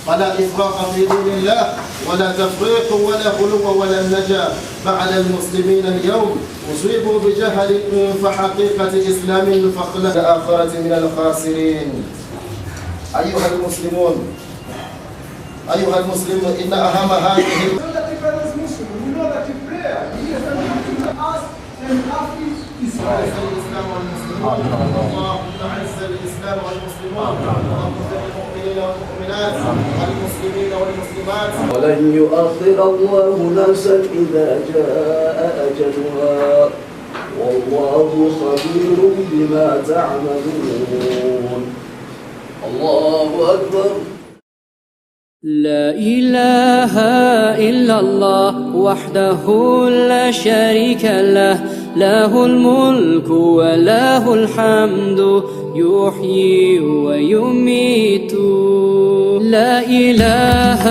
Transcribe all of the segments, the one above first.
ولا إفراط في دين الله ولا تفريط ولا غلو ولا نجا بعد المسلمين اليوم أصيبوا بجهل فحقيقة إسلام فقل الآخرة من الخاسرين. أيها المسلمون إن أهم هذه الإسلام والمسلمون. اللهم أعز الإسلام والمسلمون واغفر للمؤمنين والمؤمنات والمسلمين والمسلمات. ولن يؤخر الله نفسا إذا جاء أجلها والله خبير بما تعملون. الله أكبر. لا إله إلا الله وحده لا شريك له له الملك وله الحمد يحيي ويميت. لا إله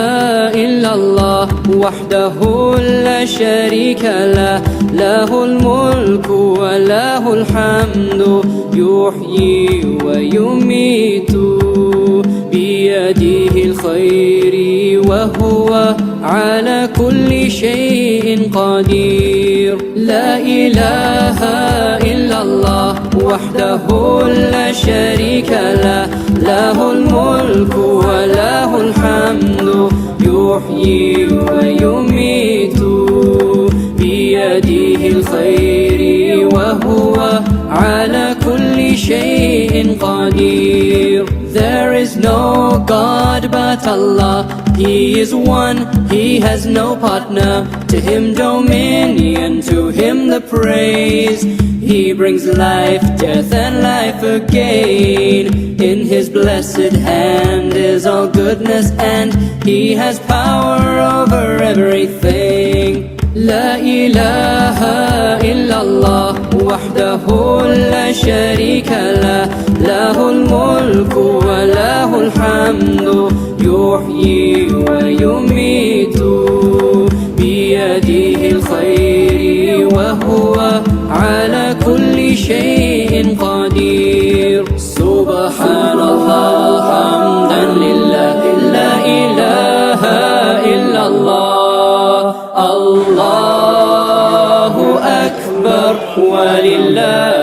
إلا الله وحده لا شريك له له الملك وله الحمد يحيي ويميت. بيده الخير وهو على كل شيء قدير. لا إله إلا الله وحده لا شريك له له الملك وله الحمد يحيي ويميت. بيده الخير وهو على كل شيء قدير. There is no God but Allah. He is one, He has no partner. To Him dominion, to Him the praise. He brings life, death and life again. In His blessed hand is all goodness and He has power over everything. لا إله إلا الله وحده لا شريك له له الملك وله الحمد يحيي ويميت. بيده الخير وهو على كل شيء قدير. سبحان الله حمدا لله لا إله إلا الله. الله أكبر ولله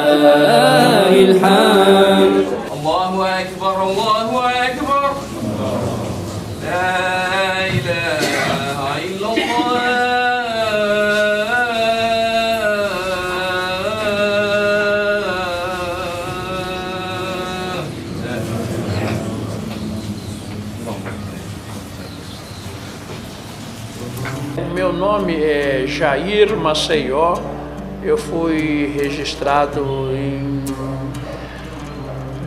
الحمد. الله أكبر الله أكبر لا إله إلا الله. Meu nome é Jair Maceió. Eu fui registrado em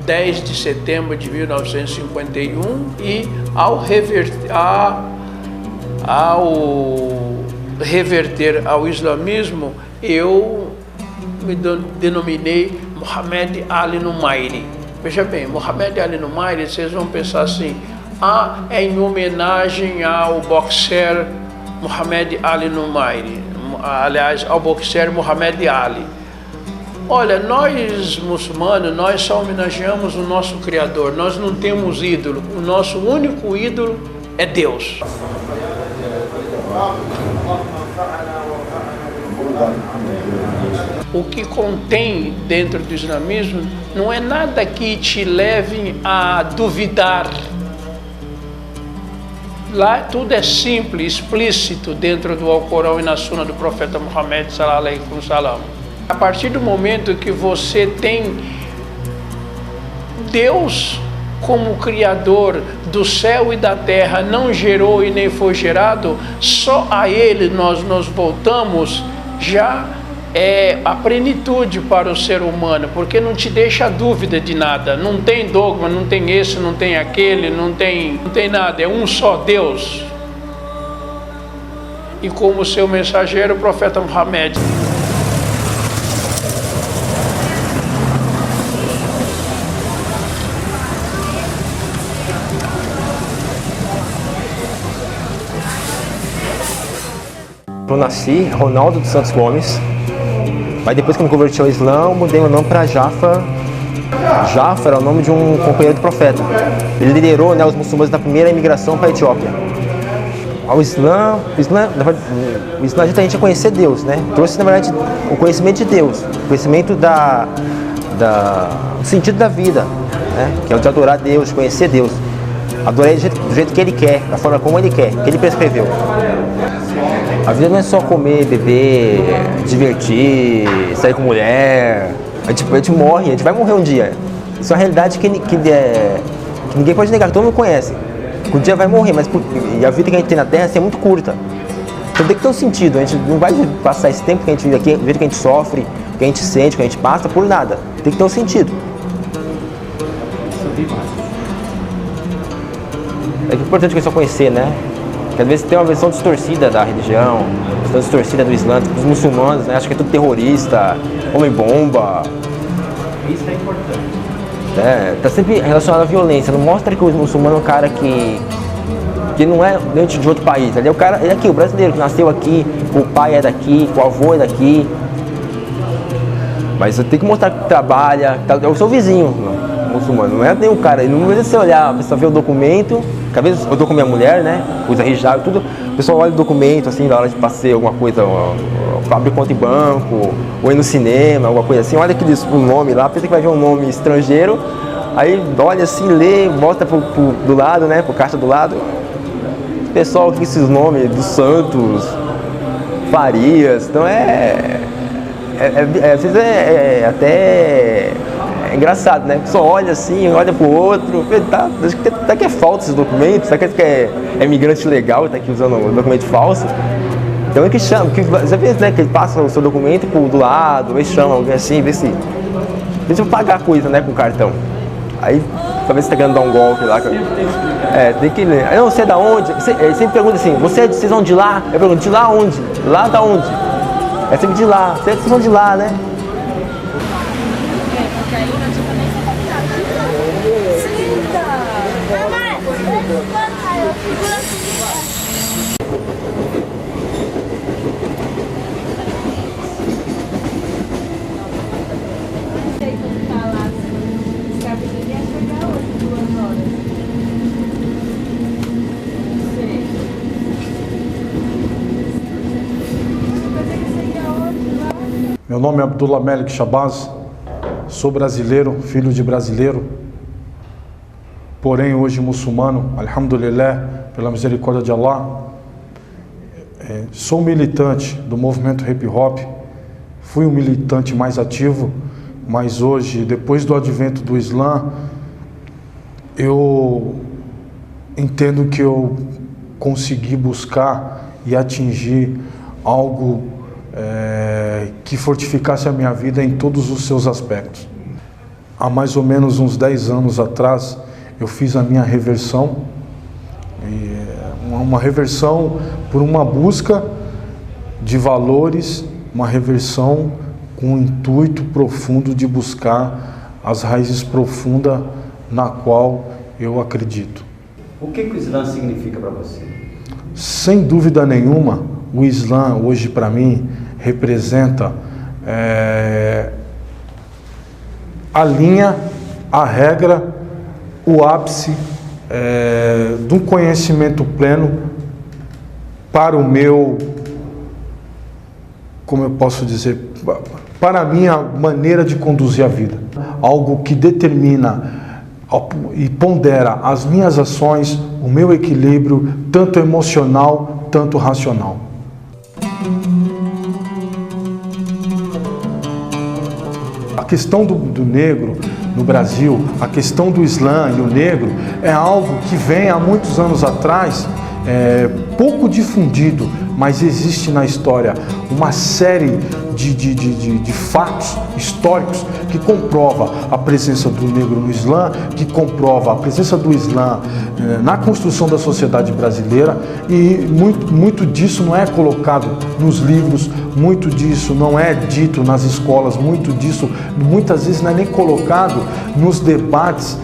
10 de setembro de 1951 e ao reverter ao islamismo, eu me denominei Mohamed Ali Numairi. Veja bem, Mohamed Ali Numairi, vocês vão pensar assim, é em homenagem ao boxer Mohamed Ali Numairi, aliás, ao boxer Mohamed Ali. Olha, nós muçulmanos, nós só homenageamos o nosso Criador, nós não temos ídolo, o nosso único ídolo é Deus. O que contém dentro do islamismo não é nada que te leve a duvidar Lá tudo é simples, explícito dentro do Alcorão e na Suna do profeta Muhammad sallallahu alaihi wasallam. A partir do momento que você tem Deus como Criador do céu e da terra, não gerou e nem foi gerado, só a Ele nós nos voltamos, já é a plenitude para o ser humano, porque não te deixa dúvida de nada, não tem dogma, não tem esse, não tem aquele, não tem nada, é um só Deus. E como seu mensageiro, o profeta Muhammad. Eu nasci Ronaldo dos Santos Gomes, mas depois que eu me converti ao Islã, eu mudei meu nome para Jafar. Jafar era o nome de um companheiro do profeta. Ele liderou, né, os muçulmanos na primeira imigração para a Etiópia. O Islã ajuda a gente a conhecer Deus, né? Trouxe, na verdade, o conhecimento de Deus, o conhecimento do sentido da vida, né? Que é o de adorar Deus, de conhecer Deus. Adorar Ele do jeito que Ele quer, da forma como Ele quer, que Ele prescreveu. A vida não é só comer, beber, divertir, sair com mulher. A gente morre, a gente vai morrer um dia. Isso é uma realidade que ninguém pode negar, que todo mundo conhece. Um dia vai morrer, mas e a vida que a gente tem na Terra assim, é muito curta. Então tem que ter um sentido. A gente não vai passar esse tempo que a gente vive aqui, o jeito que a gente sofre, o que a gente sente, o que a gente passa, por nada. Tem que ter um sentido. É importante que a pessoa conhecer, né? Porque às vezes tem uma versão distorcida da religião, uma versão distorcida do Islã, dos muçulmanos, né? Acho que é tudo terrorista, homem-bomba. Isso é importante. Tá sempre relacionado à violência. Não mostra que o muçulmano é um cara que não é dentro de outro país. Ele é o cara, ele é aqui, o brasileiro que nasceu aqui, o pai é daqui, o avô é daqui. Mas eu tenho que mostrar que trabalha, é o seu vizinho, muçulmano. Não é nenhum cara. Não precisa você olhar, a pessoa vê o documento. Às vezes eu tô com minha mulher, né? Usa hijab e tudo. O pessoal olha o documento, assim, na hora de passeio, alguma coisa, abre conta em banco, ou ir no cinema, alguma coisa assim. Olha o nome lá, pensa que vai ver um nome estrangeiro. Aí olha assim, lê, mostra do lado, né? Pro caixa do lado. O pessoal que esses nomes dos santos, Farias. Então às vezes até engraçado, né? A pessoa olha assim, olha pro outro, até que é falso esse documento, será que é imigrante legal, tá aqui usando um documento falso? Então é que chama, porque às vezes, né, que ele passa o seu documento do lado, aí chama alguém assim, vê se vai pagar coisa, né, com cartão. Aí, pra ver se tá querendo dar um golpe lá. Tem que ler. Aí, não, você é da onde? Ele sempre pergunta assim, vocês são de lá? Eu pergunto, de lá onde? Lá da onde? É sempre de lá, vocês são de lá, né? Meu nome é Abdullah Melik Shabazz, sou brasileiro, filho de brasileiro, porém hoje muçulmano, alhamdulillah, pela misericórdia de Allah. Sou militante do movimento hip hop, fui um militante mais ativo, mas hoje, depois do advento do Islã, eu entendo que eu consegui buscar e atingir algo que fortificasse a minha vida em todos os seus aspectos. Há mais ou menos uns 10 anos atrás, eu fiz a minha reversão, uma reversão por uma busca de valores, uma reversão com o intuito profundo de buscar as raízes profundas na qual eu acredito. O que o Islã significa para você? Sem dúvida nenhuma, o Islã hoje para mim representa a linha, a regra, o ápice de um conhecimento pleno para o meu, como eu posso dizer, para a minha maneira de conduzir a vida. Algo que determina e pondera as minhas ações, o meu equilíbrio, tanto emocional, tanto racional. A questão do negro no Brasil, a questão do Islã e o negro é algo que vem há muitos anos atrás, pouco difundido, mas existe na história uma série de fatos históricos que comprova a presença do negro no Islã, que comprova a presença do Islã na construção da sociedade brasileira, e muito disso não é colocado nos livros, muito disso não é dito nas escolas, muito disso muitas vezes não é nem colocado nos debates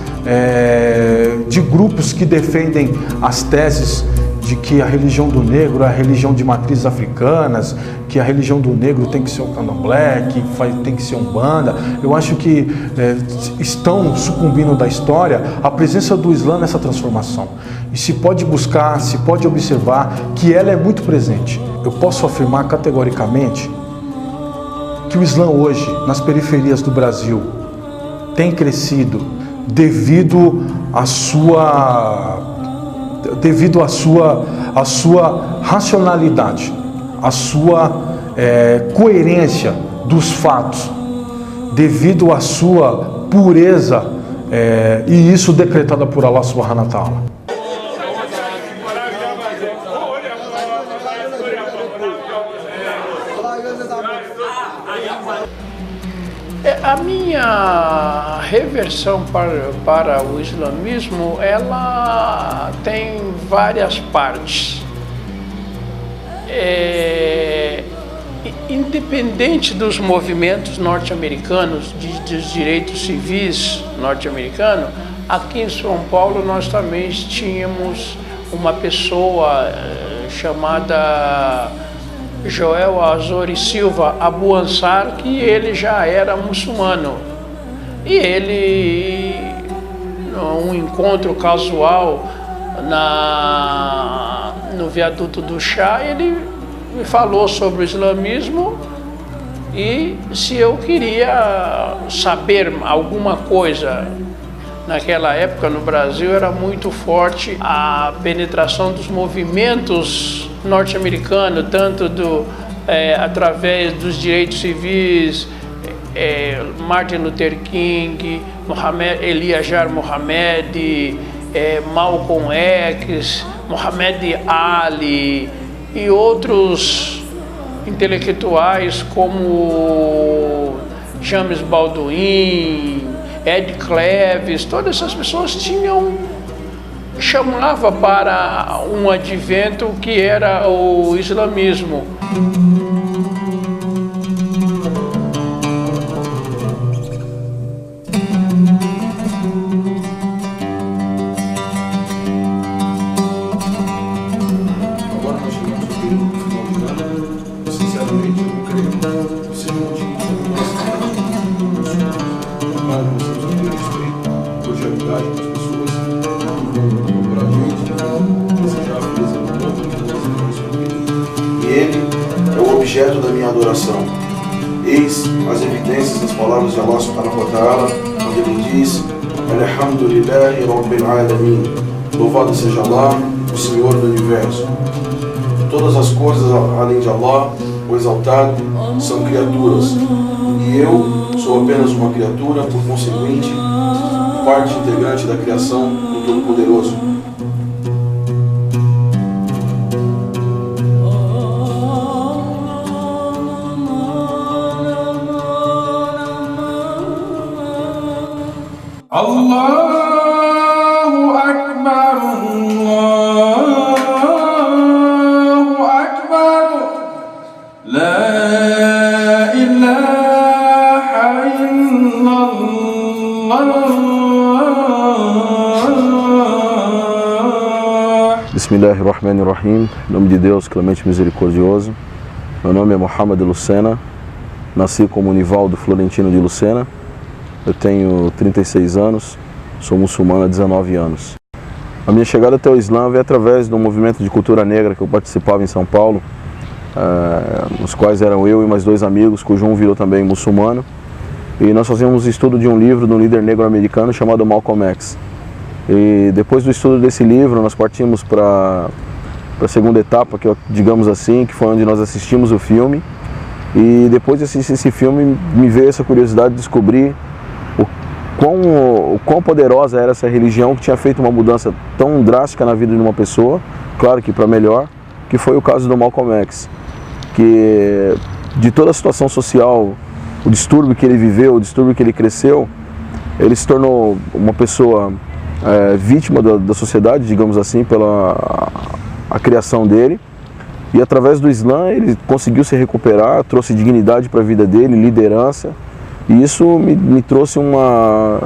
de grupos que defendem as teses de que a religião do negro é a religião de matrizes africanas, que a religião do negro tem que ser o candomblé, que tem que ser umbanda. Eu acho que estão sucumbindo da história a presença do Islã nessa transformação. E se pode buscar, se pode observar que ela é muito presente. Eu posso afirmar categoricamente que o Islã hoje, nas periferias do Brasil, tem crescido devido à sua racionalidade, à sua coerência dos fatos, devido à sua pureza, e isso decretada por Allah subhanahu wa ta'ala. A minha reversão para o islamismo, ela tem várias partes. Independente dos movimentos norte-americanos, dos direitos civis norte-americanos, aqui em São Paulo nós também tínhamos uma pessoa chamada Joel Azori Silva Abu Ansar, que ele já era muçulmano. E ele, num encontro casual no viaduto do Chá, ele me falou sobre o islamismo e se eu queria saber alguma coisa. Naquela época no Brasil era muito forte a penetração dos movimentos norte-americanos, tanto através dos direitos civis, Martin Luther King, Elijah Muhammad, Malcolm X, Muhammad Ali e outros intelectuais como James Baldwin, Ed Cleves. Todas essas pessoas chamava para um advento que era o islamismo. Agora nós chegamos ao período final de ano. Sinceramente, eu creio que seja um motivo de cordialidade com as pessoas, procurar a gente, desejar a beleza do outro, e ele é o objeto da minha adoração. Eis as evidências das palavras de Allah subhanahu wa ta'ala, onde ele diz: Alhamdulillahi Rabbil Alamin, louvado seja Allah, o Senhor do Universo. Todas as coisas além de Allah, o exaltado, são criaturas, e eu sou apenas uma criatura, por conseguinte, parte integrante da criação do Todo-Poderoso. Allahu Akbar, Allahu Akbar, La ilaha illallah. Bismillahirrahmanirrahim. Em nome de Deus, clemente e misericordioso. Meu nome é Mohamed Lucena. Nasci como Nivaldo Florentino de Lucena. Eu tenho 36 anos, sou muçulmano há 19 anos. A minha chegada até o Islã veio através de um movimento de cultura negra que eu participava em São Paulo, nos quais eram eu e mais dois amigos, cujo um virou também muçulmano. e nós fazíamos estudo de um livro de um líder negro americano chamado Malcolm X. E depois do estudo desse livro, nós partimos para a segunda etapa, que digamos assim, que foi onde nós assistimos o filme. E depois de assistir esse filme, me veio essa curiosidade de descobrir o quão poderosa era essa religião, que tinha feito uma mudança tão drástica na vida de uma pessoa, claro que para melhor, que foi o caso do Malcolm X, que de toda a situação social, o distúrbio que ele viveu, o distúrbio que ele cresceu, ele se tornou uma pessoa vítima da sociedade, digamos assim, pela a criação dele. E através do Islã ele conseguiu se recuperar, trouxe dignidade para a vida dele, liderança. E isso me trouxe uma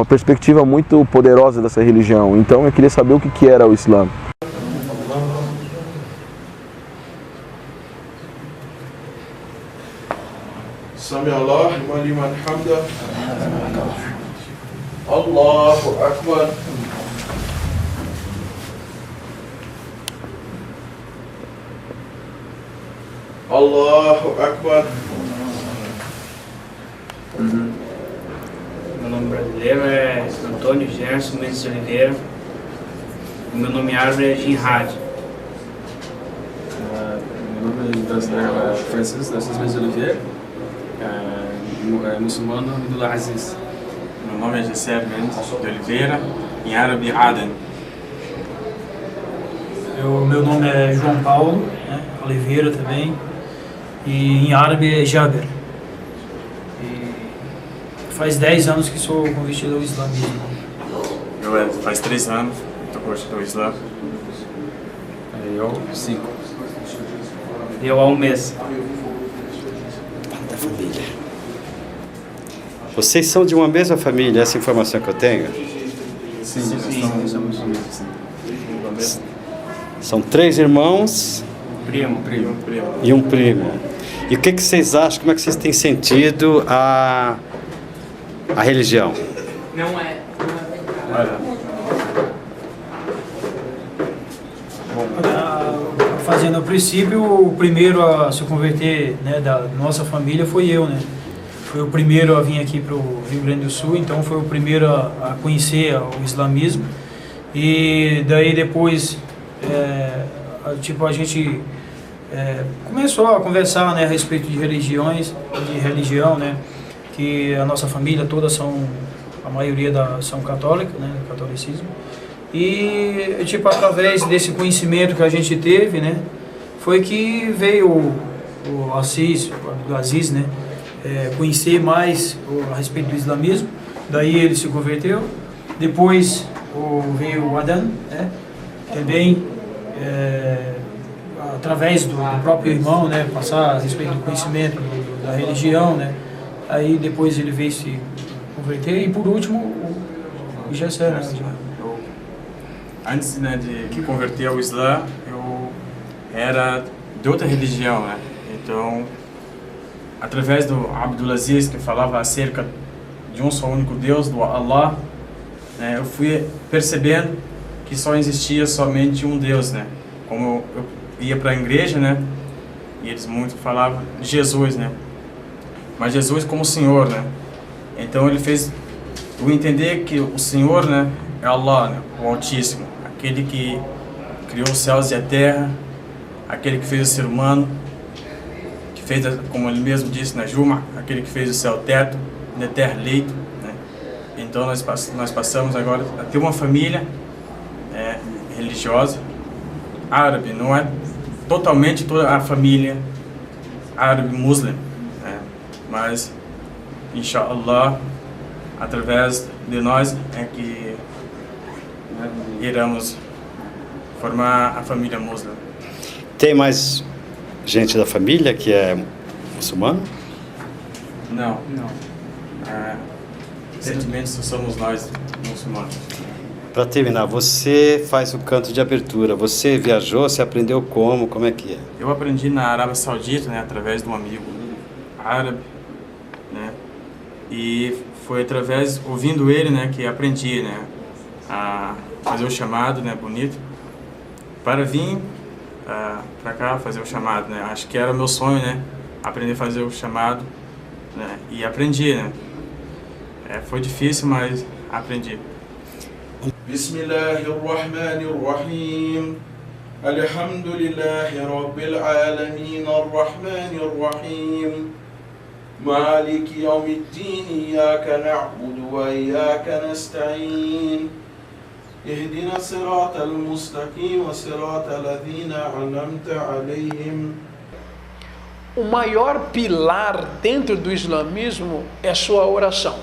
perspectiva muito poderosa dessa religião. Então eu queria saber o que era o Islã. Sami Allah, liman hamda. Allahu Akbar. Allahu Akbar. Meu nome brasileiro é Antônio Gerson Mendes de Oliveira. O meu nome árabe é Jinhad. Meu nome brasileiro é Francisco Mendes de Oliveira. Muçulmano Abdullah Aziz. Meu nome é Gisele Mendes de Oliveira, em árabe Aden. Meu nome é João Paulo, né, Oliveira também, e em árabe é Jaber. E faz 10 anos que sou convertido ao islamismo. Faz 3 anos que estou convertido ao Islã. Eu 5. Eu há um mês. Da família. Vocês são de uma mesma família, essa informação que eu tenho? Sim, somos família. São 3 irmãos e um primo. E o que vocês acham, como é que vocês têm sentido a religião? Não é. Fazendo a princípio, o primeiro a se converter, né, da nossa família foi eu, né? Foi o primeiro a vir aqui para o Rio Grande do Sul, então foi o primeiro a conhecer o islamismo. E daí depois, a gente começou a conversar, né, a respeito de religião, né? Que a nossa família toda a maioria são católica, né, catolicismo. E através desse conhecimento que a gente teve, né, foi que veio o Aziz, né, conhecer mais a respeito do islamismo. Daí ele se converteu. Depois veio o Adan, né, também através do próprio irmão, né, passar a respeito do conhecimento da religião, né. Aí depois ele veio se converter e por último o Gessé, né. Antes, né, de converter ao Islã, eu era de outra religião, né? Então, através do Abdulaziz, que falava acerca de um só único Deus, do Allah, né, eu fui percebendo que só existia somente um Deus, né? Como eu ia para a igreja, né? E eles muito falavam de Jesus, né? Mas Jesus como Senhor, né? Então ele fez eu entender que o Senhor, né, é Allah, né, o Altíssimo, aquele que criou os céus e a terra, aquele que fez o ser humano, que fez, como ele mesmo disse na Juma, aquele que fez o céu teto, a terra leito, né? Então nós passamos agora a ter uma família religiosa árabe, não é totalmente toda a família árabe muçulmana, né? Mas inshallah, através de nós é que iremos formar a família muçulmana. Tem mais gente da família que é muçulmana? Não. Recentemente só somos nós muçulmanos. Para terminar, você faz o canto de abertura. Você viajou, você aprendeu como é que é? Eu aprendi na Arábia Saudita, né, através de um amigo árabe, né? E foi através, ouvindo ele, né, que aprendi, né, a fazer o chamado, né, bonito, para vir para cá fazer o chamado, né. Acho que era o meu sonho, né, aprender a fazer o chamado né? E aprendi, né? Foi difícil, mas aprendi. Bismillahirrahmanirrahim. Alhamdulillahi Rabbil Alamin. Ar-Rahmanir-Rahim. Maliki Yawmiddin. Iyaka na'budu wa iyaka nasta'in. Ihdina siratal mustaqim wa siratal ladzina an'amta alayhim. O maior pilar dentro do islamismo é sua oração.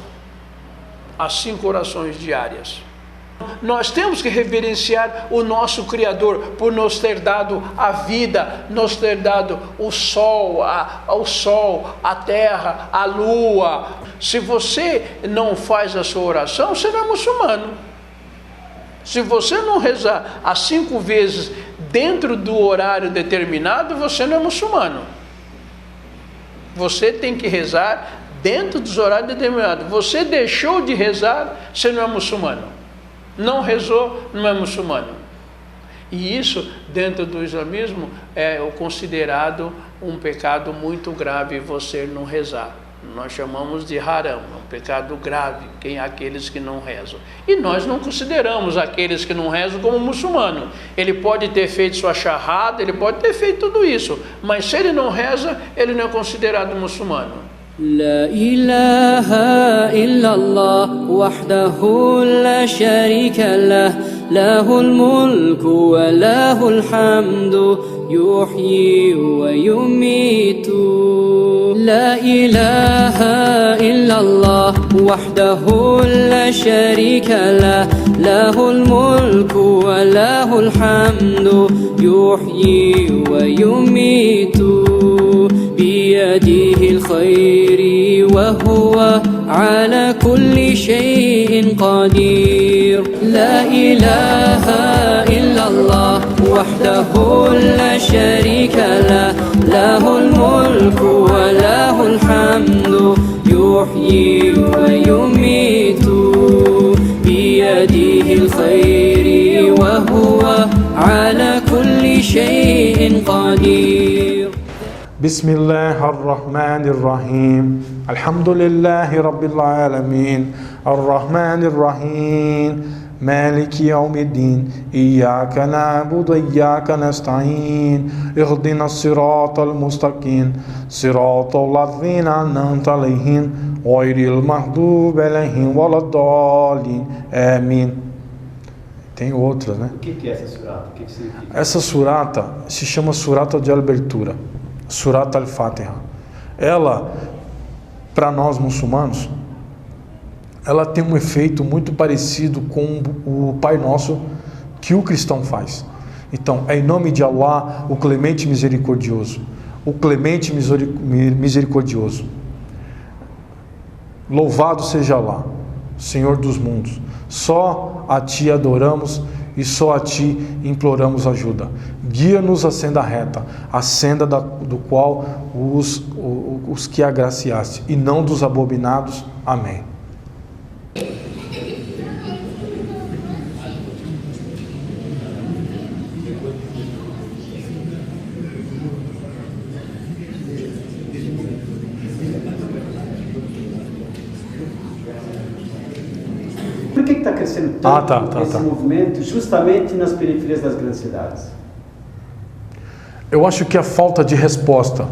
As 5 orações diárias. Nós temos que reverenciar o nosso Criador por nos ter dado a vida, nos ter dado o sol, a terra, a lua. Se você não faz a sua oração, você não é muçulmano. Se você não rezar as 5 vezes dentro do horário determinado, você não é muçulmano. Você tem que rezar dentro dos horários determinados. Você deixou de rezar, você não é muçulmano. Não rezou, não é muçulmano. E isso, dentro do islamismo, é considerado um pecado muito grave você não rezar. Nós chamamos de haram, um pecado grave, aqueles que não rezam. E nós não consideramos aqueles que não rezam como muçulmano. Ele pode ter feito sua shahada, ele pode ter feito tudo isso, mas se ele não reza, ele não é considerado muçulmano. لا إله إلا الله وحده لا شريك له له الملك وله الحمد يحيي ويميت لا إله إلا الله وحده لا شريك له له الملك وله الحمد يحيي ويميت بيده الخير وهو على كل شيء قدير لا إله إلا الله وحده لا شريك له له الملك وله الحمد يحيي ويميت بيده الخير وهو على كل شيء قدير بسم الله الرحمن الرحيم الحمد لله رب العالمين الرحمن الرحيم مالك يوم الدين إياك نعبد وإياك نستعين اهدنا الصراط المستقيم صراط الذين أنعمت عليهم غير المغضوب عليهم ولا الضالين آمين. Tem outras, né? O que é essa surata? O que significa? Essa surata se chama surata de abertura, Surat al-Fatiha. Ela, para nós muçulmanos, ela tem um efeito muito parecido com o Pai Nosso que o cristão faz. Então, é em nome de Allah, o Clemente Misericordioso. O Clemente Misericordioso. Louvado seja Allah, Senhor dos mundos. Só a Ti adoramos e só a Ti imploramos ajuda. Guia-nos à senda reta, a senda do qual os que agraciaste, e não dos abominados. Amém. Por que está crescendo tanto esse movimento justamente nas periferias das grandes cidades? Eu acho que a falta de resposta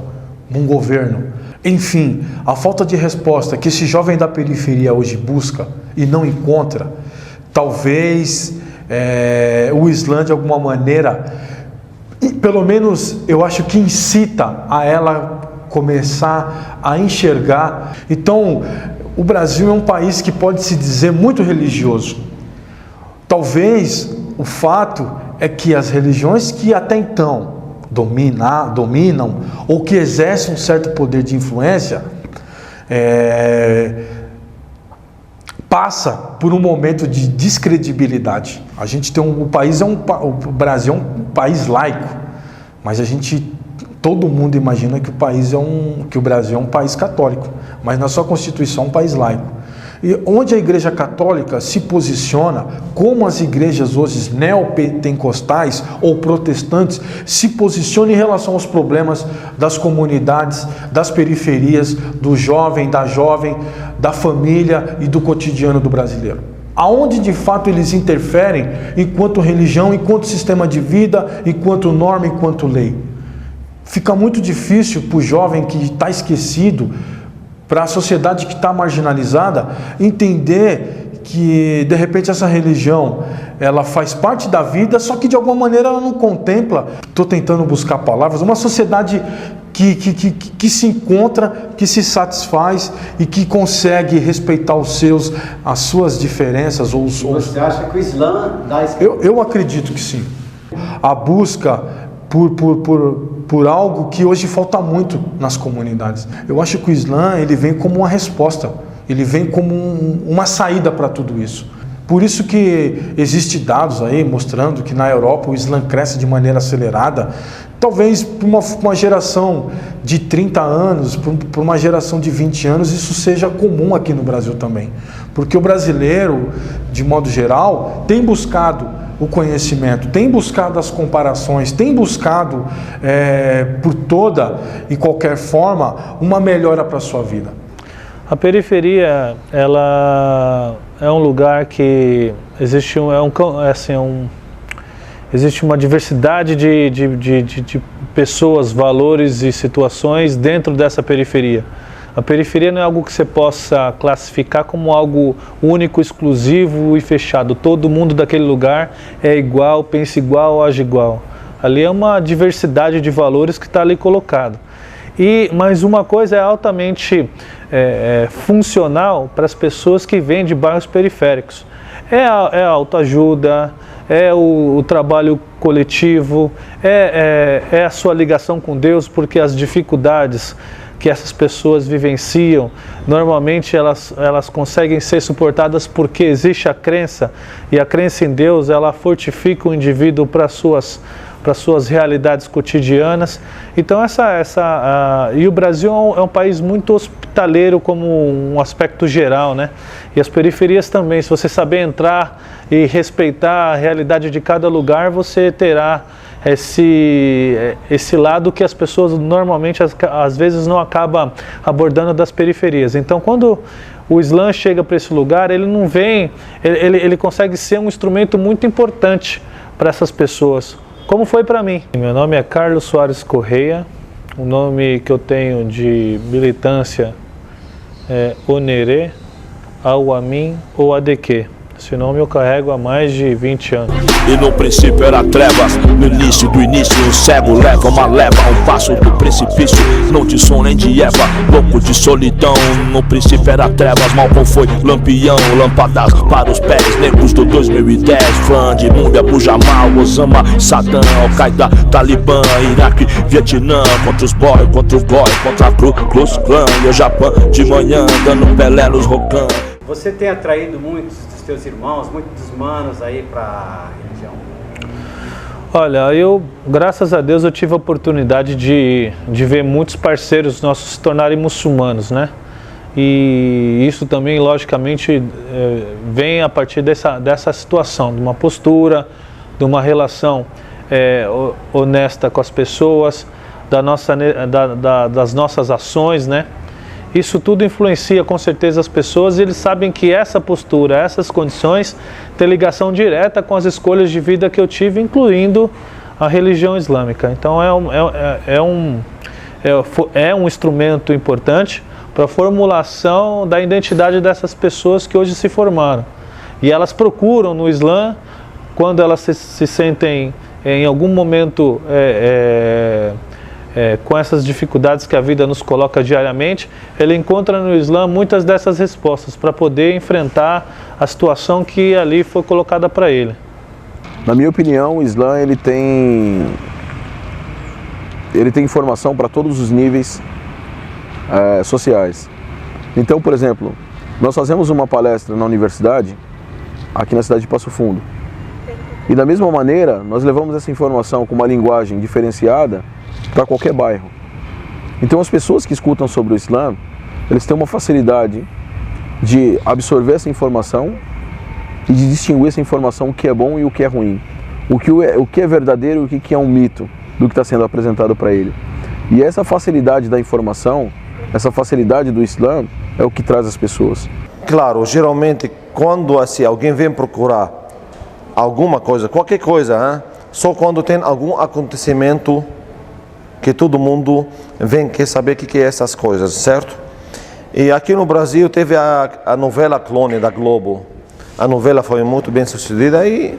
num governo, enfim, a falta de resposta que esse jovem da periferia hoje busca e não encontra, talvez o Islã de alguma maneira, pelo menos eu acho que incita a ela começar a enxergar. Então, o Brasil é um país que pode se dizer muito religioso. Talvez o fato é que as religiões que até então dominam ou que exercem um certo poder de influência passa por um momento de descredibilidade. A gente tem o Brasil é um país laico, mas todo mundo imagina que o Brasil é um país católico, mas na sua Constituição é um país laico. E onde a Igreja Católica se posiciona, como as igrejas hoje neopentecostais ou protestantes se posicionam em relação aos problemas das comunidades, das periferias, do jovem, da família e do cotidiano do brasileiro. Aonde de fato eles interferem enquanto religião, enquanto sistema de vida, enquanto norma, enquanto lei. Fica muito difícil para o jovem que está esquecido, para a sociedade que está marginalizada, entender que de repente essa religião ela faz parte da vida, só que de alguma maneira ela não contempla. Estou tentando buscar palavras, uma sociedade que se encontra, que se satisfaz e que consegue respeitar as suas diferenças. Você acha que o Islã dá esse... Eu acredito que sim. A busca por algo que hoje falta muito nas comunidades. Eu acho que o Islã ele vem como uma resposta, ele vem como uma saída para tudo isso. Por isso que existem dados aí mostrando que na Europa o Islã cresce de maneira acelerada, talvez para uma geração de 30 anos, para uma geração de 20 anos, isso seja comum aqui no Brasil também. Porque o brasileiro, de modo geral, tem buscado o conhecimento, tem buscado as comparações, tem buscado, por toda e qualquer forma, uma melhora para a sua vida. A periferia, ela é um lugar que existe existe uma diversidade de pessoas, valores e situações dentro dessa periferia. A periferia não é algo que você possa classificar como algo único, exclusivo e fechado. Todo mundo daquele lugar é igual, pensa igual, age igual. Ali é uma diversidade de valores que está ali colocado. Mas uma coisa é altamente funcional para as pessoas que vêm de bairros periféricos. É a autoajuda, é o trabalho coletivo, é a sua ligação com Deus, porque as dificuldades que essas pessoas vivenciam, normalmente elas conseguem ser suportadas porque existe a crença, e a crença em Deus, ela fortifica o indivíduo para suas realidades cotidianas. Então e o Brasil é um país muito hospitaleiro como um aspecto geral, né? E as periferias também, se você saber entrar e respeitar a realidade de cada lugar, você terá esse lado que as pessoas normalmente às vezes não acabam abordando das periferias. Então quando o Islã chega para esse lugar, ele não vem, ele consegue ser um instrumento muito importante para essas pessoas, como foi para mim. Meu nome é Carlos Soares Correia, o nome que eu tenho de militância é Onerê, Awamin ou Adeque. Esse nome eu carrego há mais de 20 anos. E no princípio era trevas, no início do início um cego leva uma leva, um passo do precipício, não de som nem de Eva, louco de solidão. No princípio era trevas, Malcolm foi lampião, lâmpadas para os pés, negros do 2010, fã de Múmia, Bujamal, Osama, Saddam, Al-Qaeda, Talibã, Iraque, Vietnã, contra os boy, contra a Klux Klan, e o Japão de manhã, dando Pelé nos Rocan. Você tem atraído muitos dos teus irmãos, muitos dos manos aí para a religião? Olha, graças a Deus, eu tive a oportunidade de ver muitos parceiros nossos se tornarem muçulmanos, né? E isso também, logicamente, vem a partir dessa situação, de uma postura, de uma relação honesta com as pessoas, das nossas ações, né? Isso tudo influencia com certeza as pessoas, e eles sabem que essa postura, essas condições têm ligação direta com as escolhas de vida que eu tive, incluindo a religião islâmica. Então é um instrumento importante para a formulação da identidade dessas pessoas que hoje se formaram. E elas procuram no Islã, quando elas se sentem em algum momento com essas dificuldades que a vida nos coloca diariamente, ele encontra no Islã muitas dessas respostas para poder enfrentar a situação que ali foi colocada para ele. Na minha opinião, o Islã ele tem informação para todos os níveis sociais. Então, por exemplo, nós fazemos uma palestra na universidade, aqui na cidade de Passo Fundo, e da mesma maneira nós levamos essa informação com uma linguagem diferenciada para qualquer bairro. Então as pessoas que escutam sobre o Islã, eles têm uma facilidade de absorver essa informação e de distinguir essa informação, o que é bom e o que é ruim, o que é verdadeiro e o que é um mito do que está sendo apresentado para ele. E essa facilidade da informação, essa facilidade do Islã é o que traz as pessoas. Claro, geralmente quando assim, alguém vem procurar alguma coisa, qualquer coisa, hein? Só quando tem algum acontecimento que todo mundo quer saber o que é essas coisas, certo? E aqui no Brasil teve a novela Clone da Globo. A novela foi muito bem sucedida e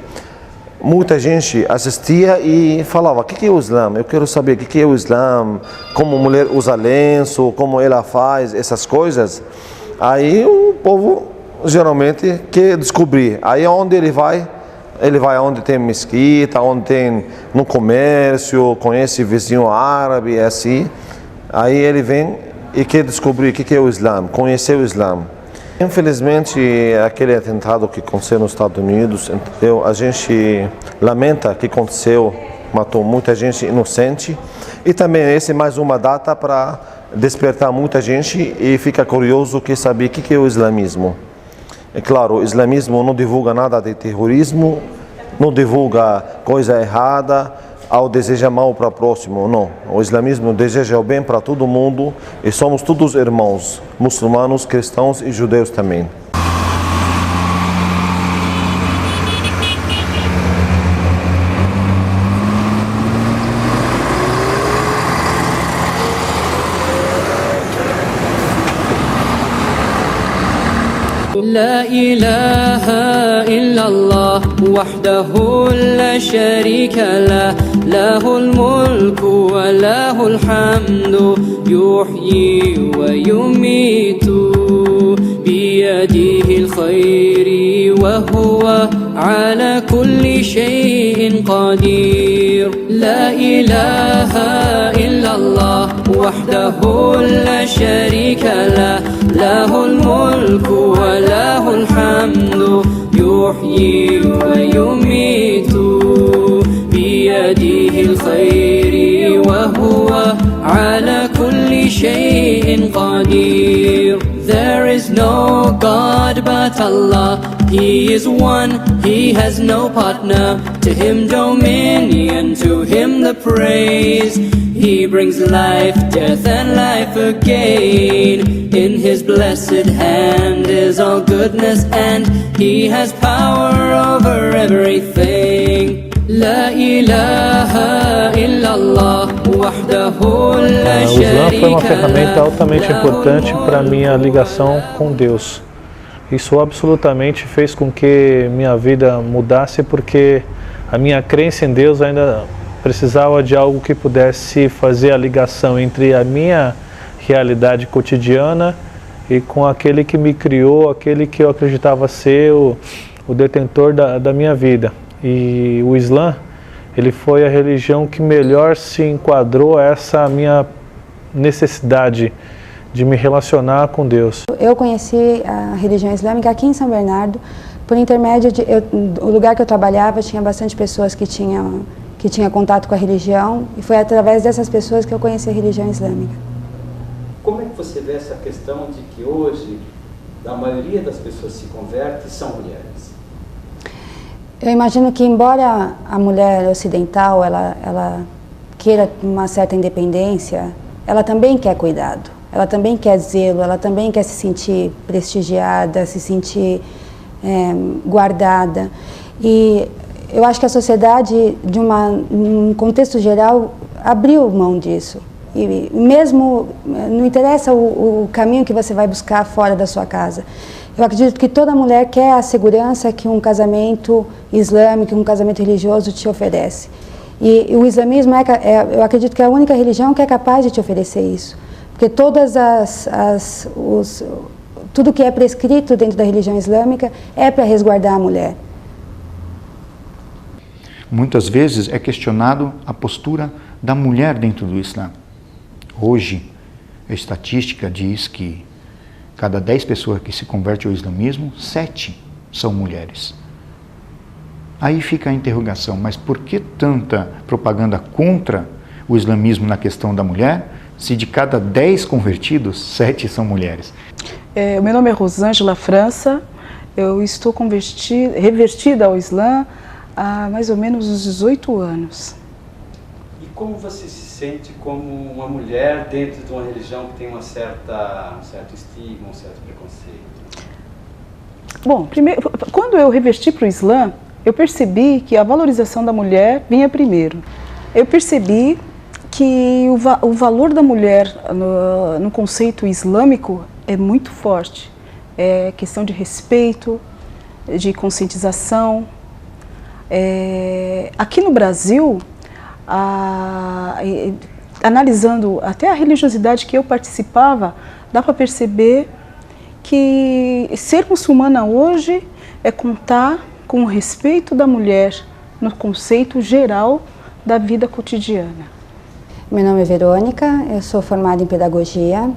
muita gente assistia e falava: o que é o Islã? Eu quero saber o que é o Islã, como a mulher usa lenço, como ela faz essas coisas. Aí o povo geralmente quer descobrir. Aí onde ele vai onde tem mesquita, onde tem no comércio, conhece vizinho árabe, assim. Aí ele vem e quer descobrir o que é o Islã, conhecer o Islã. Infelizmente, aquele atentado que aconteceu nos Estados Unidos, entendeu? A gente lamenta que aconteceu, matou muita gente inocente. E também essa é mais uma data para despertar muita gente e fica curioso que saber o que é o islamismo. É claro, o islamismo não divulga nada de terrorismo, não divulga coisa errada, ao deseja mal para o próximo, não. O islamismo deseja o bem para todo mundo e somos todos irmãos, muçulmanos, cristãos e judeus também. لا إله إلا الله وحده لا شريك له له الملك وله الحمد يحيي ويميت بيده الخير وهو على كل شيء قدير لا إله إلا الله وحده لا شريك له له الملك وله الحمد يحيي ويميت بيده الخير وهو على كل شيء قدير. There is no God but Allah. He is one, He has no partner. To Him dominion, to Him the praise. He brings life, death and life again. In His blessed hand is all goodness and He has power over everything. La ilaha illallah wahdahu la O Islã foi uma sharika ferramenta altamente lahu importante para a minha ligação com Deus. Isso absolutamente fez com que minha vida mudasse, porque a minha crença em Deus ainda precisava de algo que pudesse fazer a ligação entre a minha realidade cotidiana e com aquele que me criou, aquele que eu acreditava ser o detentor da minha vida. E o Islã, ele foi a religião que melhor se enquadrou a essa minha necessidade de me relacionar com Deus. Eu conheci a religião islâmica aqui em São Bernardo, por intermédio de... o lugar que eu trabalhava tinha bastante pessoas que tinham contato com a religião, e foi através dessas pessoas que eu conheci a religião islâmica. Como é que você vê essa questão de que hoje a maioria das pessoas que se convertem são mulheres? Eu imagino que, embora a mulher ocidental ela queira uma certa independência, ela também quer cuidado, ela também quer zelo, ela também quer se sentir prestigiada, se sentir guardada. E eu acho que a sociedade, num contexto geral, abriu mão disso. E mesmo, não interessa o caminho que você vai buscar fora da sua casa. Eu acredito que toda mulher quer a segurança que um casamento islâmico, um casamento religioso te oferece. E o islamismo eu acredito que é a única religião que é capaz de te oferecer isso. Porque tudo que é prescrito dentro da religião islâmica é para resguardar a mulher. Muitas vezes é questionado a postura da mulher dentro do Islã. Hoje, a estatística diz que cada 10 pessoas que se convertem ao islamismo, 7 são mulheres. Aí fica a interrogação, mas por que tanta propaganda contra o islamismo na questão da mulher, se de cada 10 convertidos, 7 são mulheres? Meu nome é Rosângela França, eu estou revertida ao Islã há mais ou menos uns 18 anos. E como você se sente como uma mulher dentro de uma religião que tem um certo estigma, um certo preconceito? Bom, primeiro, quando eu reverti para o Islã, eu percebi que a valorização da mulher vinha primeiro. Eu percebi que o valor da mulher no conceito islâmico é muito forte. É questão de respeito, de conscientização. Aqui no Brasil, analisando até a religiosidade que eu participava, dá para perceber que ser muçulmana hoje é contar com o respeito da mulher no conceito geral da vida cotidiana. Meu nome é Verônica, eu sou formada em pedagogia,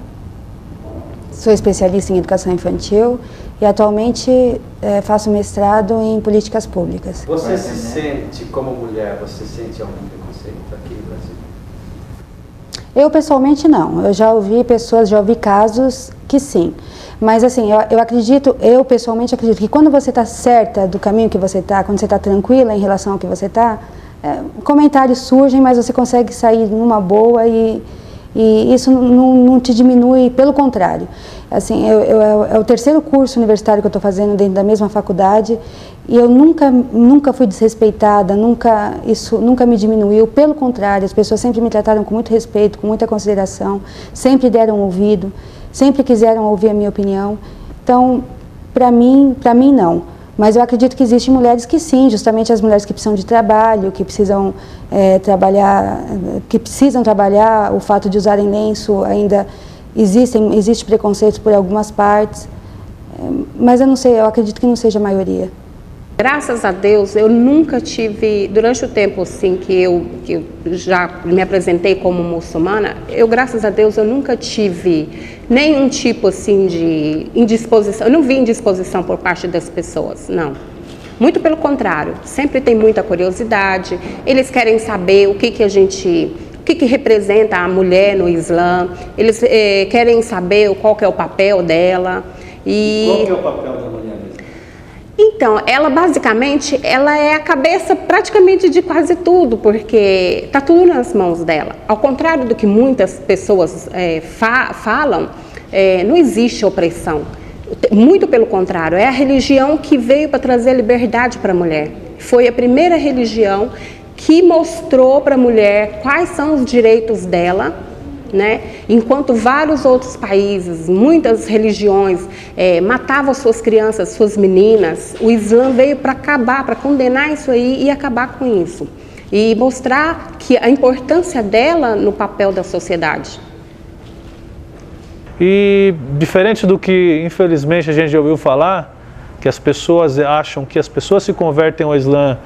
sou especialista em educação infantil e atualmente faço mestrado em políticas públicas. Você se sente como mulher, você sente algum preconceito aqui no Brasil? Eu pessoalmente não, eu já ouvi casos que sim. Mas assim, eu pessoalmente acredito que quando você está certa do caminho que você está, quando você está tranquila em relação ao que você está, comentários surgem, mas você consegue sair numa boa e isso não te diminui, pelo contrário. Assim, é o terceiro curso universitário que eu estou fazendo dentro da mesma faculdade e eu nunca fui desrespeitada, isso nunca me diminuiu, pelo contrário, as pessoas sempre me trataram com muito respeito, com muita consideração, sempre deram ouvido, sempre quiseram ouvir a minha opinião. Então, para mim não. Mas eu acredito que existem mulheres que sim, justamente as mulheres que precisam de trabalho, que precisam trabalhar, o fato de usarem lenço, ainda existe preconceito por algumas partes, mas eu não sei, eu acredito que não seja a maioria. Graças a Deus, eu nunca tive, durante o tempo assim, que eu já me apresentei como muçulmana, graças a Deus, eu nunca tive nenhum tipo assim de indisposição, eu não vi indisposição por parte das pessoas, não. Muito pelo contrário, sempre tem muita curiosidade, eles querem saber o que representa a mulher no Islã, eles querem saber qual que é o papel dela. Qual que é o papel da mulher? Então, ela basicamente, ela é a cabeça praticamente de quase tudo, porque está tudo nas mãos dela. Ao contrário do que muitas pessoas falam, não existe opressão. Muito pelo contrário, é a religião que veio para trazer liberdade para a mulher. Foi a primeira religião que mostrou para a mulher quais são os direitos dela, né? Enquanto vários outros países, muitas religiões matavam suas crianças, suas meninas, o Islã veio para acabar, para condenar isso aí e acabar com isso. E mostrar que a importância dela no papel da sociedade. E diferente do que infelizmente a gente já ouviu falar, que as pessoas acham que as pessoas se convertem ao Islã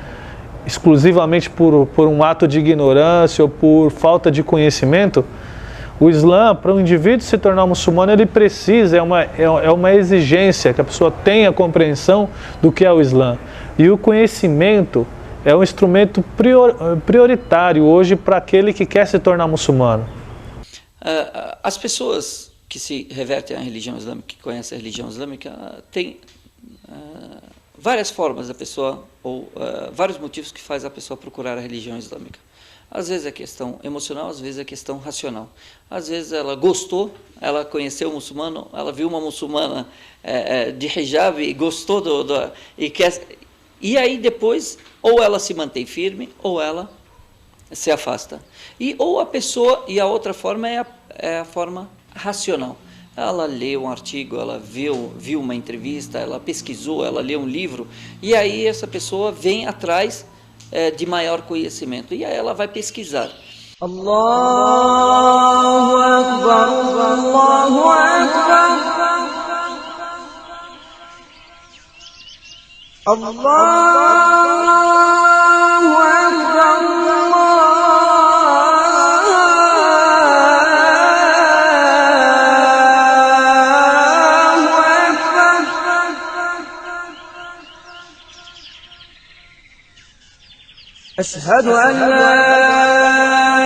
exclusivamente por um ato de ignorância ou por falta de conhecimento, o Islã, para um indivíduo se tornar muçulmano, ele precisa, é uma exigência que a pessoa tenha compreensão do que é o Islã. E o conhecimento é um instrumento prioritário hoje para aquele que quer se tornar muçulmano. As pessoas que se revertem à religião islâmica, que conhecem a religião islâmica, têm várias formas da pessoa, ou vários motivos que faz a pessoa procurar a religião islâmica. Às vezes é questão emocional, às vezes é questão racional. Às vezes ela gostou, ela conheceu um muçulmano, ela viu uma muçulmana de hijab e gostou e aí depois, ou ela se mantém firme, ou ela se afasta. Ou a pessoa, e a outra forma é a forma racional. Ela leu um artigo, ela viu uma entrevista, ela pesquisou, ela leu um livro, e aí essa pessoa vem atrás de maior conhecimento, e aí ela vai pesquisar. Allahu Akbar, Allahu Akbar, Allahu أشهد أن لا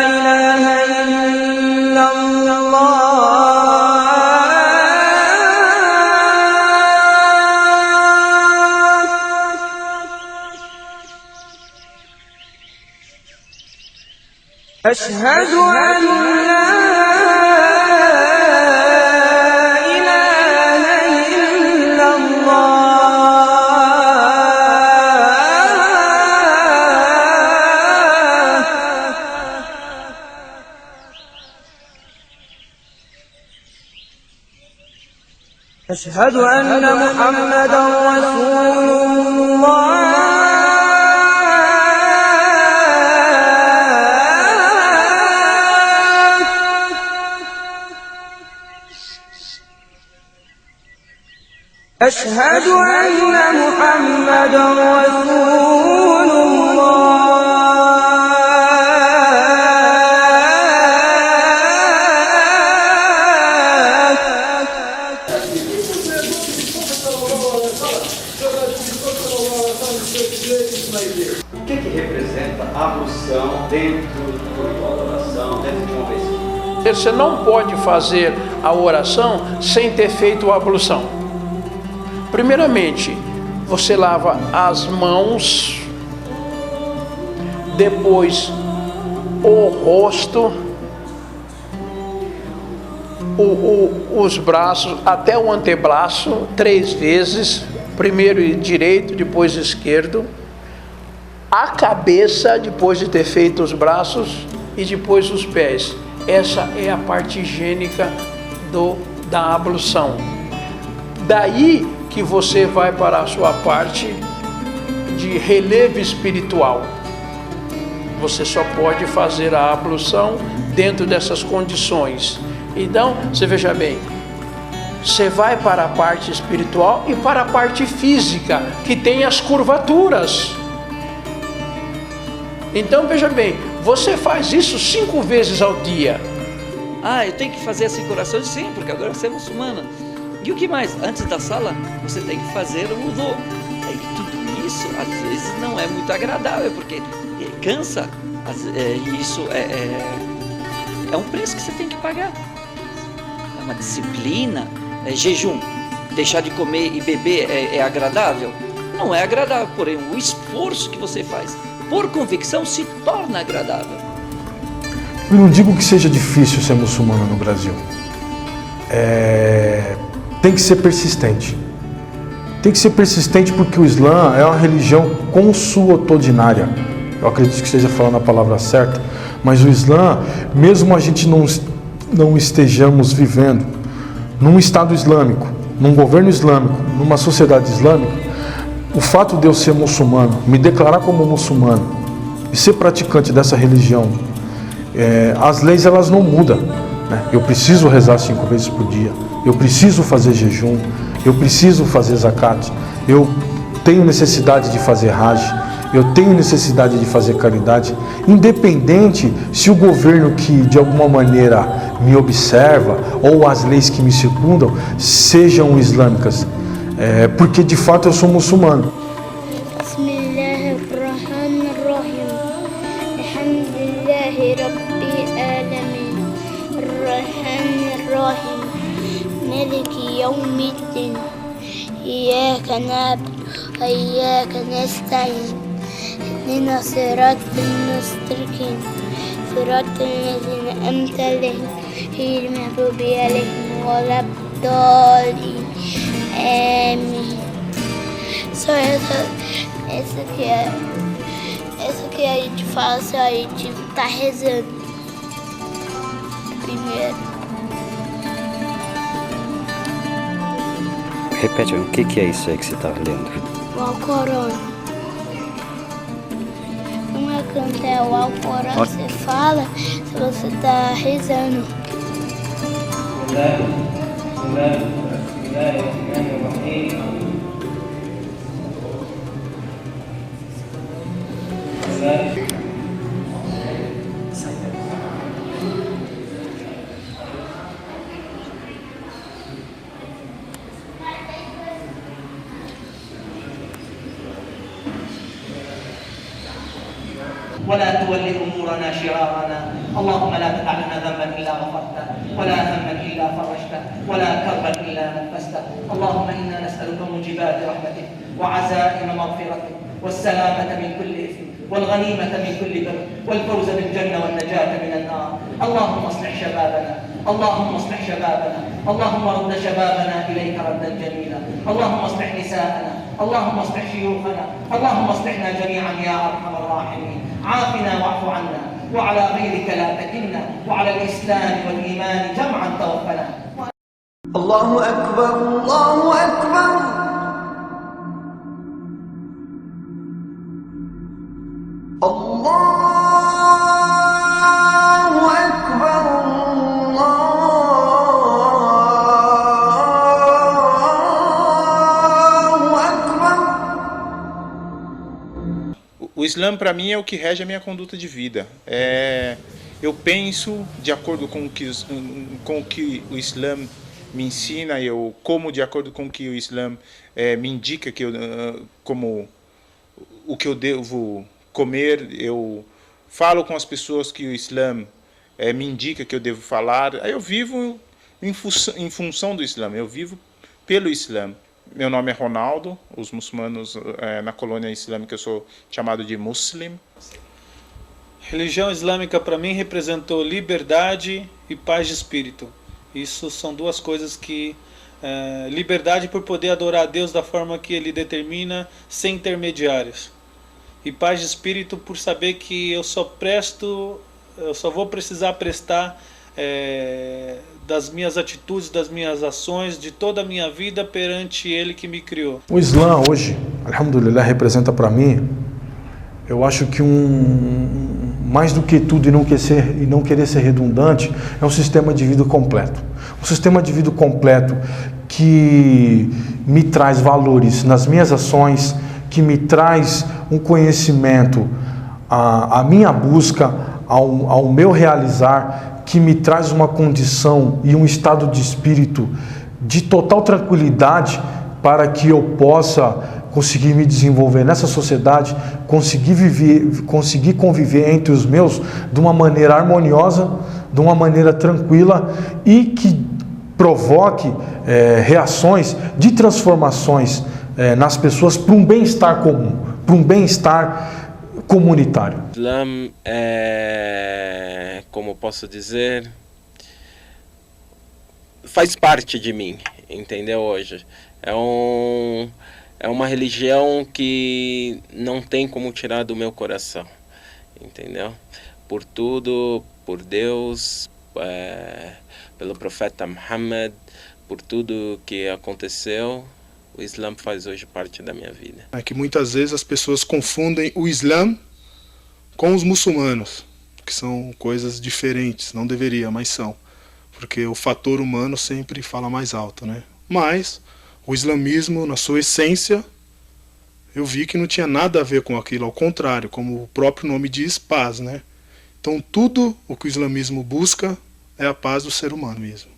إله إلا الله أشهد أن لا إله إلا الله أشهد أن محمدا رسول الله أشهد أن محمدا رسول O que representa a ablução dentro da oração, dentro de uma vez? Você não pode fazer a oração sem ter feito a ablução. Primeiramente, você lava as mãos, depois o rosto, os braços até o antebraço 3 vezes, primeiro direito, depois esquerdo, a cabeça depois de ter feito os braços e depois os pés. Essa é a parte higiênica da ablução. Daí que você vai para a sua parte de relevo espiritual. Você só pode fazer a ablução dentro dessas condições. Então, você veja bem, você vai para a parte espiritual e para a parte física, que tem as curvaturas. Então, veja bem, você faz isso 5 vezes ao dia. Ah, eu tenho que fazer as 5 orações? Sim, porque agora você é muçulmana. E o que mais? Antes da sala, você tem que fazer o wudu. E tudo isso, às vezes, não é muito agradável, porque cansa. Isso é um preço que você tem que pagar. É uma disciplina. Jejum, deixar de comer e beber é agradável? Não é agradável, porém o esforço que você faz por convicção se torna agradável. Eu não digo que seja difícil ser muçulmano no Brasil. Tem que ser persistente. Tem que ser persistente porque o Islã é uma religião consuetudinária. Eu acredito que esteja falando a palavra certa. Mas o Islã, mesmo a gente não estejamos vivendo num Estado islâmico, num governo islâmico, numa sociedade islâmica, o fato de eu ser muçulmano, me declarar como muçulmano e ser praticante dessa religião, as leis elas não mudam, né? Eu preciso rezar 5 vezes por dia, eu preciso fazer jejum, eu preciso fazer zakat, eu tenho necessidade de fazer hajj, eu tenho necessidade de fazer caridade, independente se o governo que de alguma maneira me observa ou as leis que me circundam sejam islâmicas, porque de fato eu sou muçulmano. إياك نعبد وإياك نستعين اهدنا الصراط المستقيم صراط الذين أنعمت عليهم غير المغضوب عليهم ولا الضالين آمين. Só essa que a gente fala, só a gente tá rezando primeiro. Repete, o que é isso aí que você está lendo? O Alcorão. Não é canto, é o Alcorão. Você fala se você está rezando. ولا تولي أمورنا شرارنا اللهم لا تدع لنا ذنبا إلا غفرته ولا هما إلا فرجته ولا كربا إلا نفسته اللهم إنا نسألك موجبات رحمتك وعزائم مغفرتك والسلامة من كل إثم والغنيمة من كل بر والفوز بالجنة والنجاة من النار. اللهم اصلح شبابنا، اللهم اصلح شبابنا، اللهم رد شبابنا إليك ردا جميلا. اللهم اصلح نساءنا، اللهم اصلح شيوخنا، اللهم اصلحنا جميعا يا أرحم الراحمين. عافنا واعف عنا، وعلى غيرك لا تكلنا، وعلى الإسلام والإيمان جمعا توفنا. الله أكبر الله أكبر. O Islã, para mim, é o que rege a minha conduta de vida. Eu penso de acordo com o que o Islã me ensina, eu como de acordo com o que o Islã me indica o que eu devo comer, eu falo com as pessoas que o Islã me indica que eu devo falar. Aí eu vivo em função do Islã, eu vivo pelo Islã. Meu nome é Ronaldo, os muçulmanos na colônia islâmica eu sou chamado de Muslim. Religião islâmica para mim representou liberdade e paz de espírito. Isso são duas coisas que... liberdade por poder adorar a Deus da forma que Ele determina, sem intermediários. E paz de espírito por saber que eu só vou precisar prestar das minhas atitudes, das minhas ações, de toda a minha vida perante Ele que me criou. O Islã hoje, alhamdulillah, representa para mim, eu acho que mais do que tudo, e não querer ser redundante, é um sistema de vida completo. Um sistema de vida completo que me traz valores nas minhas ações, que me traz um conhecimento, a minha busca, ao meu realizar, que me traz uma condição e um estado de espírito de total tranquilidade para que eu possa conseguir me desenvolver nessa sociedade, conseguir conviver entre os meus de uma maneira harmoniosa, de uma maneira tranquila e que provoque reações de transformações nas pessoas para um bem-estar comum, para um bem-estar comunitário. O Islã como posso dizer, faz parte de mim, entendeu? Hoje é uma religião que não tem como tirar do meu coração, entendeu? Por tudo, por Deus, pelo profeta Muhammad, por tudo que aconteceu, o Islã faz hoje parte da minha vida. É que muitas vezes as pessoas confundem o Islã com os muçulmanos, que são coisas diferentes, não deveria, mas são. Porque o fator humano sempre fala mais alto, né? Mas o islamismo, na sua essência, eu vi que não tinha nada a ver com aquilo, ao contrário, como o próprio nome diz, paz, né? Então tudo o que o islamismo busca é a paz do ser humano mesmo.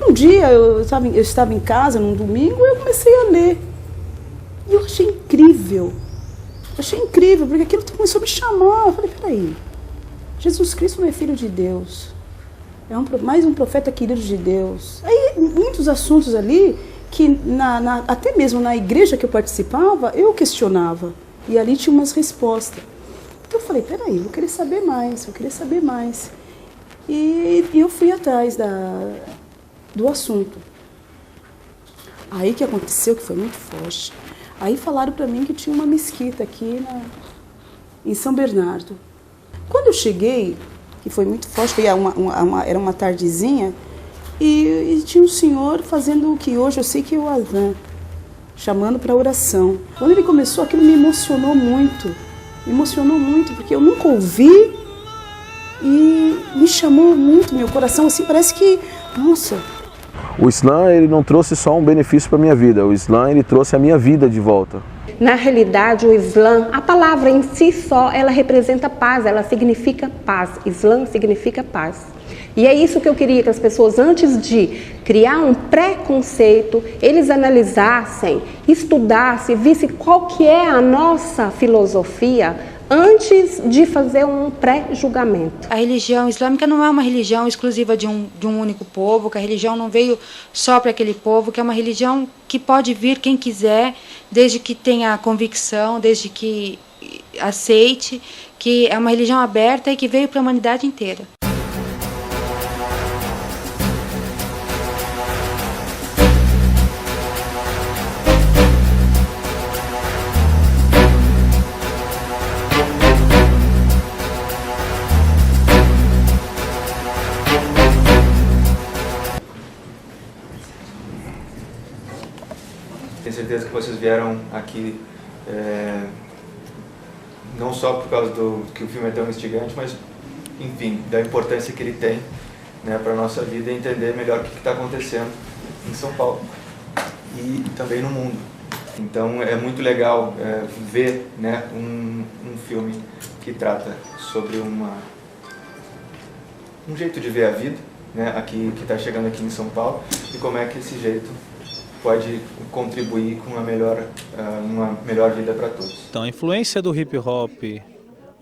Um dia eu estava em casa, num domingo, e eu comecei a ler. E eu achei incrível. Porque aquilo começou a me chamar. Eu falei, peraí, Jesus Cristo não é filho de Deus. É mais um profeta querido de Deus. Aí, muitos assuntos ali, que até mesmo na igreja que eu participava, eu questionava. E ali tinha umas respostas. Então eu falei, peraí, eu vou querer saber mais. E eu fui atrás do assunto. Aí que aconteceu, que foi muito forte. Aí falaram para mim que tinha uma mesquita aqui em São Bernardo. Quando eu cheguei, que foi muito forte, era uma tardezinha, e tinha um senhor fazendo o que hoje eu sei que é o adhan, chamando para oração. Quando ele começou, aquilo me emocionou muito, porque eu nunca ouvi e me chamou muito meu coração, assim, parece que, nossa... O Islã, ele não trouxe só um benefício para a minha vida, o Islã, ele trouxe a minha vida de volta. Na realidade, o Islã, a palavra em si só, ela representa paz, ela significa paz. Islã significa paz. E é isso que eu queria que as pessoas, antes de criar um preconceito, eles analisassem, estudassem, vissem qual que é a nossa filosofia antes de fazer um pré-julgamento. A religião islâmica não é uma religião exclusiva de um único povo, que a religião não veio só para aquele povo, que é uma religião que pode vir quem quiser, desde que tenha convicção, desde que aceite, que é uma religião aberta e que veio para a humanidade inteira. Tenho certeza que vocês vieram aqui não só por causa que o filme é tão instigante, mas, enfim, da importância que ele tem, né, para a nossa vida e entender melhor o que está acontecendo em São Paulo e também no mundo. Então é muito legal ver, né, um filme que trata sobre um jeito de ver a vida, né, aqui, que está chegando aqui em São Paulo, e como é que esse jeito pode contribuir com uma melhor vida para todos. Então, a influência do hip hop,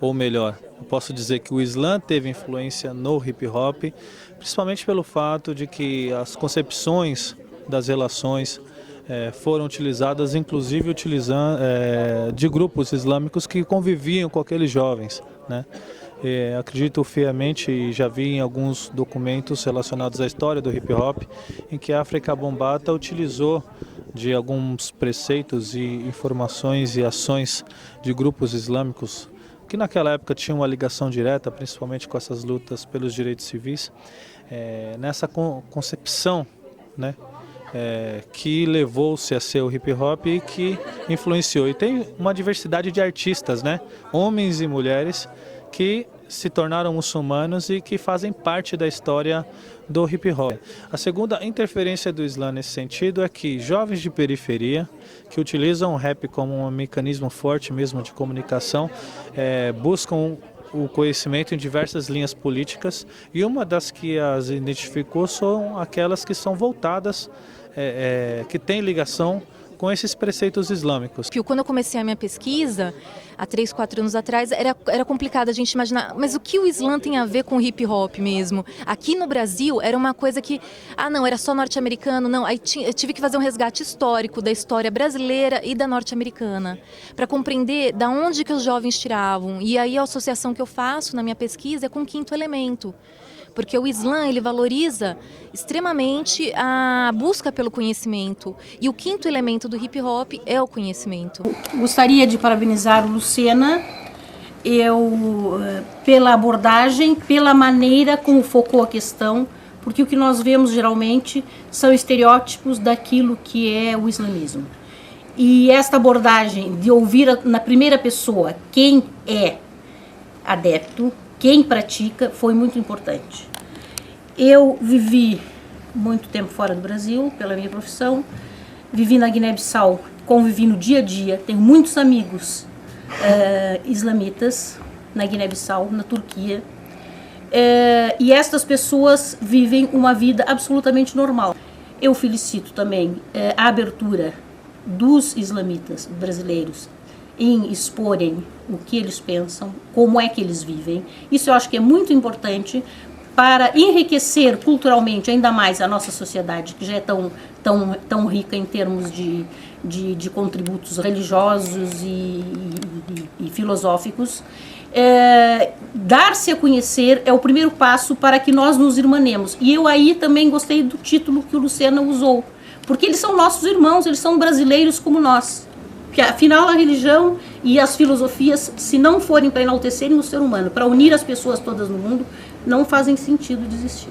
ou melhor, eu posso dizer que o Islã teve influência no hip hop, principalmente pelo fato de que as concepções das relações foram utilizadas, inclusive de grupos islâmicos que conviviam com aqueles jovens, né? Acredito fielmente e já vi em alguns documentos relacionados à história do hip hop em que a África Bambaataa utilizou de alguns preceitos e informações e ações de grupos islâmicos que naquela época tinham uma ligação direta, principalmente com essas lutas pelos direitos civis, nessa concepção, né, que levou-se a ser o hip hop e que influenciou. E tem uma diversidade de artistas, né, homens e mulheres, que se tornaram muçulmanos e que fazem parte da história do hip hop. A segunda interferência do Islã nesse sentido é que jovens de periferia, que utilizam o rap como um mecanismo forte mesmo de comunicação, buscam o conhecimento em diversas linhas políticas, e uma das que as identificou são aquelas que são voltadas, que têm ligação com esses preceitos islâmicos. Quando eu comecei a minha pesquisa, há 3, 4 anos atrás, era complicado a gente imaginar, mas o que o Islã tem a ver com o hip hop mesmo? Aqui no Brasil era uma coisa que, não, era só norte-americano, não, aí eu tive que fazer um resgate histórico da história brasileira e da norte-americana, para compreender da onde que os jovens tiravam. E aí a associação que eu faço na minha pesquisa é com o quinto elemento. Porque o Islã, ele valoriza extremamente a busca pelo conhecimento. E o quinto elemento do hip hop é o conhecimento. Gostaria de parabenizar o Lucena pela abordagem, pela maneira como focou a questão, porque o que nós vemos geralmente são estereótipos daquilo que é o islamismo. E esta abordagem de ouvir na primeira pessoa quem é adepto, quem pratica, foi muito importante. Eu vivi muito tempo fora do Brasil, pela minha profissão, vivi na Guiné-Bissau, convivi no dia a dia, tenho muitos amigos islamitas na Guiné-Bissau, na Turquia, e estas pessoas vivem uma vida absolutamente normal. Eu felicito também a abertura dos islamitas brasileiros em exporem o que eles pensam, como é que eles vivem. Isso eu acho que é muito importante para enriquecer culturalmente ainda mais a nossa sociedade, que já é tão rica em termos de contributos religiosos e filosóficos. Dar-se a conhecer é o primeiro passo para que nós nos irmanemos. E eu aí também gostei do título que o Lucena usou, porque eles são nossos irmãos, eles são brasileiros como nós. Porque, afinal, a religião e as filosofias, se não forem para enaltecerem o ser humano, para unir as pessoas todas no mundo, não fazem sentido de existir.